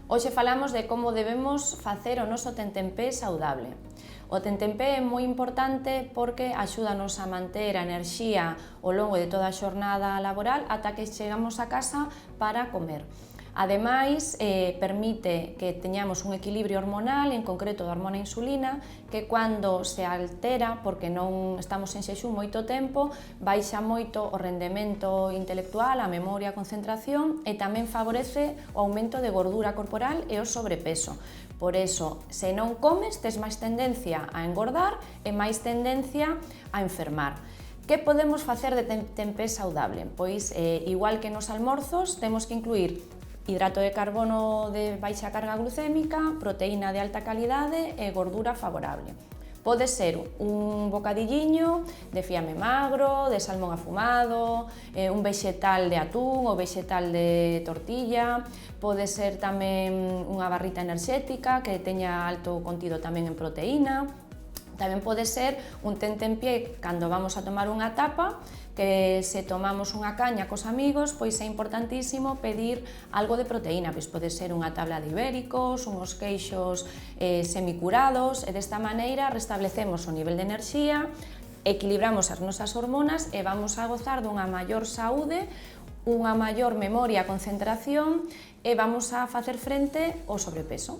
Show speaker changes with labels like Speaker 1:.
Speaker 1: Hoxe falamos de como debemos facer o noso tentempié saudable. O tentempié é moi importante porque axúdanos a manter a enerxía ao longo de toda a xornada laboral ata que chegamos a casa para comer. Ademais, permite que teñamos un equilibrio hormonal, en concreto da hormona insulina, que cando se altera, porque non estamos en xexún moito tempo, baixa moito o rendemento intelectual, a memoria, a concentración e tamén favorece o aumento de gordura corporal e o sobrepeso. Por eso, se non comes, tes máis tendencia a engordar e máis tendencia a enfermar. Que podemos facer de tentempié saudable? Pois, igual que nos almorzos, temos que incluir hidrato de carbono de baixa carga glucémica, proteína de alta calidade e gordura favorable. Pode ser un bocadilliño de fiame magro, de salmón afumado, un vexetal de atún ou vexetal de tortilla, pode ser tamén unha barrita enerxética que teña alto contido tamén en proteína. Tamén pode ser un tentempié cando vamos a tomar unha tapa, que se tomamos unha caña cos amigos, pois é importantísimo pedir algo de proteína, pois pode ser unha tabla de ibéricos, unhos queixos semicurados, e desta maneira restablecemos o nivel de enerxía, equilibramos as nosas hormonas e vamos a gozar dunha maior saúde, unha maior memoria e concentración e vamos a facer frente ao sobrepeso.